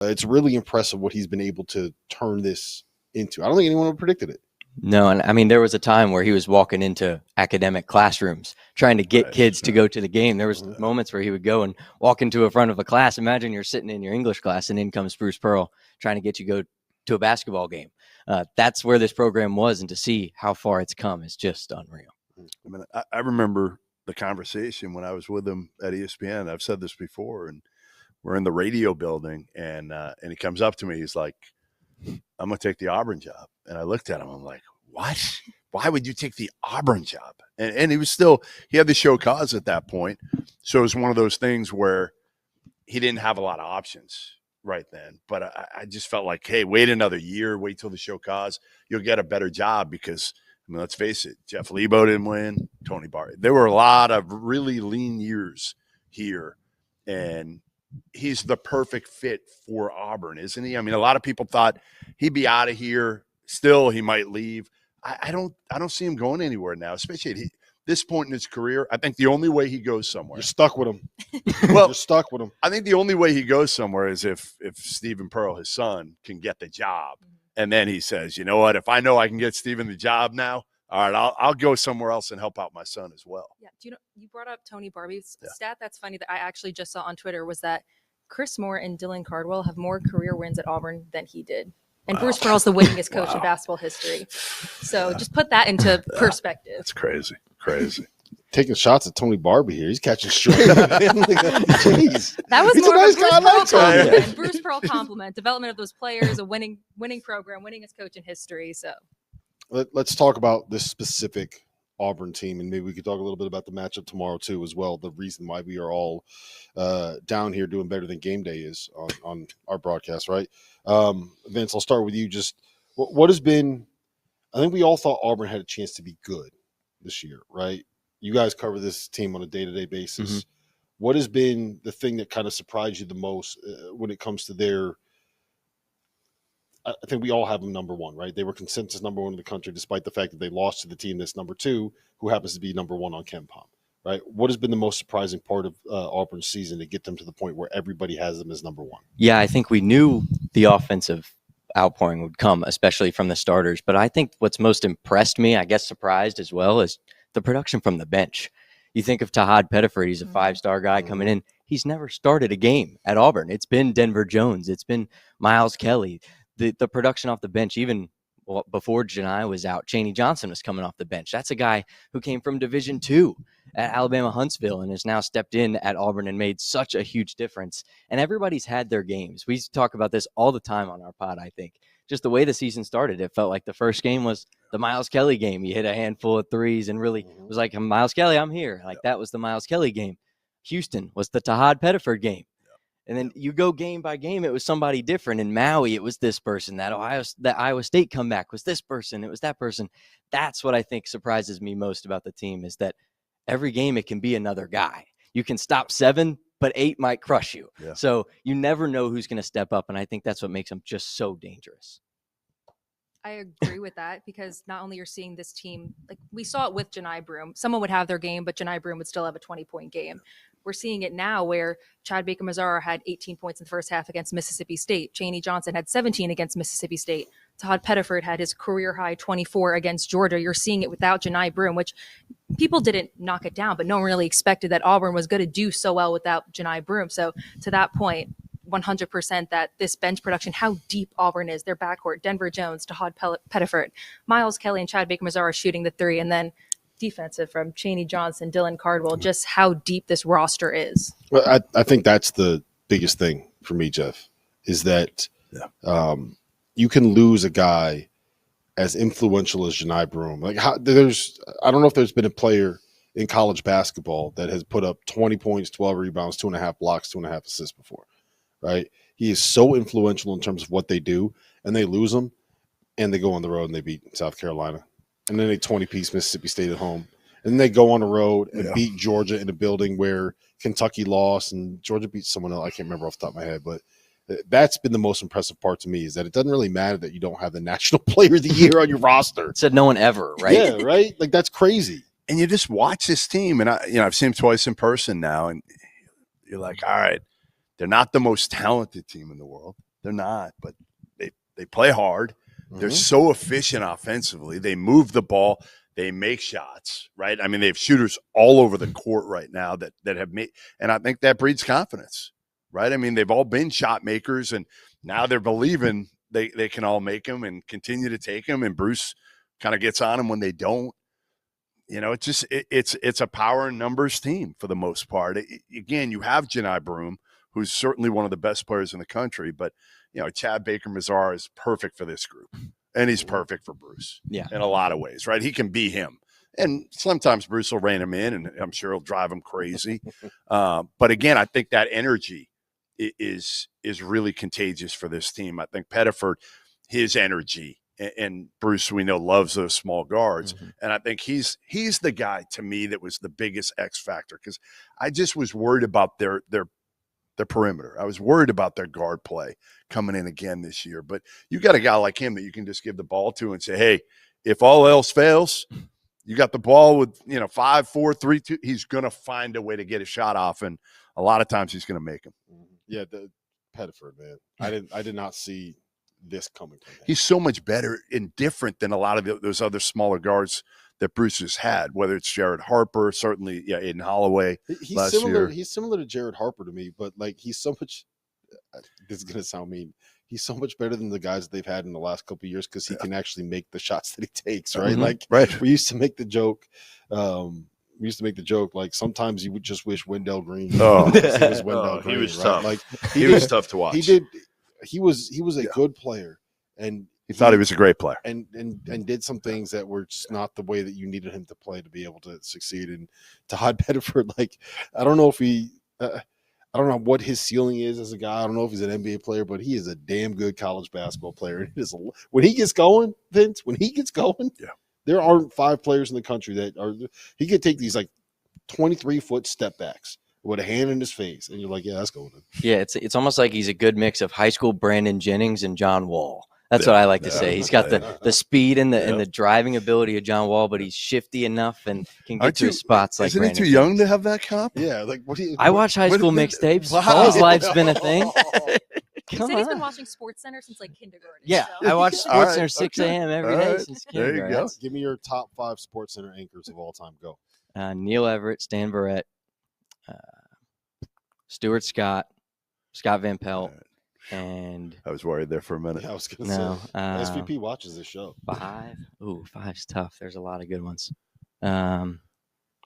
It's really impressive what he's been able to turn this into. I don't think anyone would have predicted it. No, and I mean, there was a time where he was walking into academic classrooms trying to get kids to go to the game. There was moments where he would go and walk into a front of a class. Imagine you're sitting in your English class and in comes Bruce Pearl trying to get you to go to a basketball game. That's where this program was, and to see how far it's come is just unreal. I mean, I remember the conversation when I was with him at ESPN. I've said this before, and we're in the radio building, and he comes up to me. He's like, "I'm going to take the Auburn job." And I looked at him. I'm like, "What? Why would you take the Auburn job?" And he had the show cause at that point. So it was one of those things where he didn't have a lot of options right then. But I just felt like, hey, wait another year, wait till the show cause. You'll get a better job because, I mean, let's face it, Jeff Lebo didn't win, Tony Barr. There were a lot of really lean years here. And he's the perfect fit for Auburn, isn't he? I mean, a lot of people thought he'd be out of here. Still, he might leave. I don't see him going anywhere now, especially at this point in his career. I think the only way he goes somewhere. You're stuck with him. Well, you're stuck with him. I think the only way he goes somewhere is if Stephen Pearl, his son, can get the job. And then he says, you know what, if I know I can get Stephen the job now, all right, I'll go somewhere else and help out my son as well. Yeah. Do you know, you brought up Tony Barbee's stat that's funny that I actually just saw on Twitter was that Chris Moore and Dylan Cardwell have more career wins at Auburn than he did. And Bruce Pearl's the winningest coach in basketball history. So just put that into perspective. That's crazy. Crazy. Taking shots at Tony Barbie here. He's catching straight. Jeez. That was He's more a nice of a Bruce guy, Pearl like him. compliment. Bruce Pearl compliment. Development of those players, a winning program, winningest coach in history. So Let's talk about this specific Auburn team, and maybe we could talk a little bit about the matchup tomorrow too as well. The reason why we are all down here doing better than game day is on our broadcast, right? Vince, I'll start with you. Just what has been – I think we all thought Auburn had a chance to be good this year, right? You guys cover this team on a day-to-day basis. Mm-hmm. What has been the thing that kind of surprised you the most when it comes to their – I think we all have them number one, right? They were consensus number one in the country, despite the fact that they lost to the team that's number two, who happens to be number one on KenPom, right? What has been the most surprising part of Auburn's season to get them to the point where everybody has them as number one? Yeah, I think we knew the offensive outpouring would come, especially from the starters. But I think what's most impressed me, I guess surprised as well, is the production from the bench. You think of Tahad Pettiford, he's a five-star guy coming in. He's never started a game at Auburn. It's been Denver Jones. It's been Miles Kelly. The production off the bench, even before Johni was out, Chaney Johnson was coming off the bench. That's a guy who came from Division II at Alabama Huntsville and has now stepped in at Auburn and made such a huge difference. And everybody's had their games. We talk about this all the time on our pod, I think. Just the way the season started, it felt like the first game was the Miles Kelly game. He hit a handful of threes and really was like, Miles Kelly, I'm here. Like that was the Miles Kelly game. Houston was the Tahad Pettiford game. And then you go game by game, it was somebody different. In Maui, it was this person. That Iowa State comeback was this person. It was that person. That's what I think surprises me most about the team is that every game it can be another guy. You can stop 7, but 8 might crush you. Yeah. So you never know who's going to step up, and I think that's what makes them just so dangerous. I agree with that because not only you're seeing this team, like we saw it with Johni Broome. Someone would have their game, but Johni Broome would still have a 20-point game. We're seeing it now where Chad Baker-Mazara had 18 points in the first half against Mississippi State. Chaney Johnson had 17 against Mississippi State. Tahad Pettiford had his career-high 24 against Georgia. You're seeing it without Johni Broome, which people didn't knock it down, but no one really expected that Auburn was going to do so well without Johni Broome. So to that point, 100% that this bench production, how deep Auburn is, their backcourt, Denver Jones, Tahad Pettiford, Miles Kelly and Chad Baker-Mazara shooting the three, and then defensive from Chaney Johnson, Dylan Cardwell, just how deep this roster is. Well, I think that's the biggest thing for me, Jeff, is that you can lose a guy as influential as Johni Broome. Like I don't know if there's been a player in college basketball that has put up 20 points, 12 rebounds, 2.5 blocks, 2.5 assists before, right? He is so influential in terms of what they do, and they lose him, and they go on the road and they beat South Carolina. And then they 20-piece Mississippi State at home. And then they go on the road and beat Georgia in a building where Kentucky lost and Georgia beat someone else. I can't remember off the top of my head. But that's been the most impressive part to me is that it doesn't really matter that you don't have the National Player of the Year on your roster. Said no one ever, right? Yeah, right? Like, that's crazy. And you just watch this team. And, I've seen them twice in person now. And you're like, all right, they're not the most talented team in the world. They're not, but they play hard. They're Mhm. so efficient offensively. They move the ball. They make shots, right? I mean, they have shooters all over the court right now that have made, and I think that breeds confidence, right? I mean, they've all been shot makers, and now they're believing they can all make them and continue to take them. And Bruce kind of gets on them when they don't. You know, it's a power and numbers team for the most part. Again, you have Johni Broome, who's certainly one of the best players in the country, but you know, Chad Baker-Mazara is perfect for this group, and he's perfect for Bruce. Yeah. In a lot of ways, right? He can be him, and sometimes Bruce will rein him in, and I'm sure he'll drive him crazy. But again, I think that energy is really contagious for this team. I think Pettiford, his energy. And Bruce, we know, loves those small guards. Mhm. And I think he's the guy to me that was the biggest X factor, because I just was worried about their perimeter. I was worried about their guard play coming in again this year. But you got a guy like him that you can just give the ball to and say, hey, if all else fails, you got the ball with 5, 4, 3, 2. He's going to find a way to get a shot off, and a lot of times he's going to make them. Yeah, the Pettiford, man. I did not see this coming from him. He's so much better and different than a lot of those other smaller guards that Bruce has had, whether it's Jared Harper, certainly, Aiden Holloway. He's last similar. year. He's similar to Jared Harper to me, but like he's so much. This is gonna sound mean. He's so much better than the guys that they've had in the last couple of years because he can actually make the shots that he takes. Right, Mhm. like Right. we used to make the joke. Like sometimes you would just wish Wendell Green. Oh. he was Wendell He Green. was right? tough. Like He was tough to watch. He was a good player, and He thought he was a great player. and did some things that were just not the way that you needed him to play to be able to succeed. And Todd Pettiford, like I don't know if I don't know what his ceiling is as a guy. I don't know if he's an NBA player, but he is a damn good college basketball player. It is when he gets going, Vince. When he gets going, Yeah. There aren't 5 players in the country that are. He could take these like 23-foot step backs with a hand in his face, and you're like, yeah, that's going in. Yeah, it's almost like he's a good mix of high school Brandon Jennings and John Wall. That's what I like to say. He's got the speed and the driving ability of John Wall, but he's shifty enough and can get to his spots like Isn't Brandon he too young Jennings. to have that comp? Yeah, like what do you? I watch high school mixtapes. Wow. Paul's life's been a thing. He Come said he's been on. watching Sports Center since like kindergarten. Yeah, so. I watch All Sports right, Center 6 okay. a.m. every All day right. since There you kindergarten. go. Give me your top 5 Sports Center anchors of all time. Go. Neil Everett, Stan Barrett, Stuart Scott, Scott Van Pelt, and I was worried there for a minute. Yeah, I was gonna no, say SVP watches this show. 5. Ooh, 5's tough. There's a lot of good ones.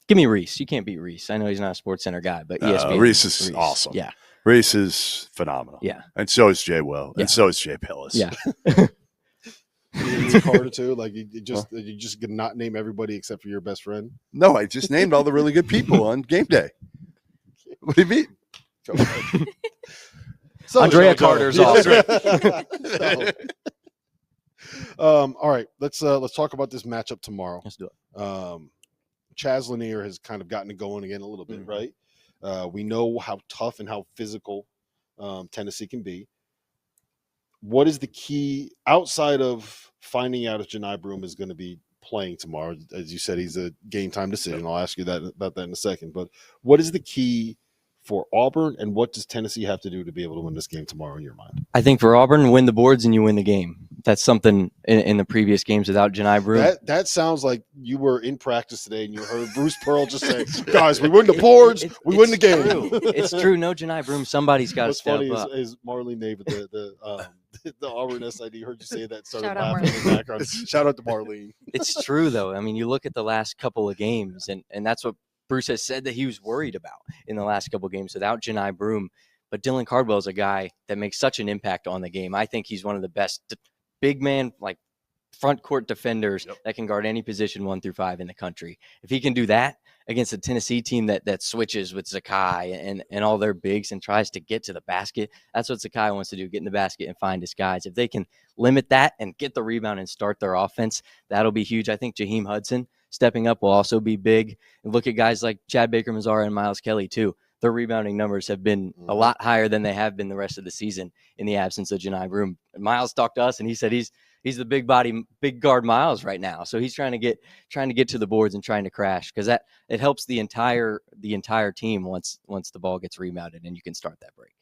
Give me Reese. You can't beat Reese. I know he's not a Sports Center guy, but ESPN. Reese is awesome. Yeah. Reese is phenomenal. Yeah. And so is Jay Will. Yeah. And so is Jay Pillis. Yeah. It's Carter too. Like you just could not name everybody except for your best friend. No, I just named all the really good people on game day. What do you mean? So, Andrea Joe, Carter's Joe. awesome. All right, let's talk about this matchup tomorrow. Let's do it. Chaz Lanier has kind of gotten it going again a little bit, right? We know how tough and how physical Tennessee can be. What is the key outside of finding out if Johni Broome is going to be playing tomorrow? As you said, he's a game time decision. I'll ask you about that in a second. But what is the key for Auburn, and what does Tennessee have to do to be able to win this game tomorrow in your mind? I think for Auburn, win the boards and you win the game. That's something in the previous games without Johni Broome. That sounds like you were in practice today and you heard Bruce Pearl just say, guys, we win the boards, we win the game. True. It's true. No Johni Broome. Somebody's got to What's step funny up. is Marlene David, the Auburn SID, heard you say that, started Shout out laughing in the background. Shout out to Marlene. It's true, though. I mean, you look at the last couple of games, and that's what Bruce has said that he was worried about in the last couple of games without Johni Broome. But Dylan Cardwell is a guy that makes such an impact on the game. I think he's one of the best big man, like front court defenders that can guard any position 1 through 5 in the country. If he can do that against a Tennessee team that switches with Zakai and all their bigs and tries to get to the basket, that's what Zakai wants to do, get in the basket and find his guys. If they can limit that and get the rebound and start their offense, that'll be huge. I think Jaheim Hudson stepping up will also be big. And look at guys like Chad Baker-Mazara and Miles Kelly too. Their rebounding numbers have been a lot higher than they have been the rest of the season in the absence of Johni Broome. Miles talked to us and he said he's the big body, big guard Miles right now. So he's trying to get to the boards and trying to crash, because it helps the entire team once the ball gets rebounded and you can start that break.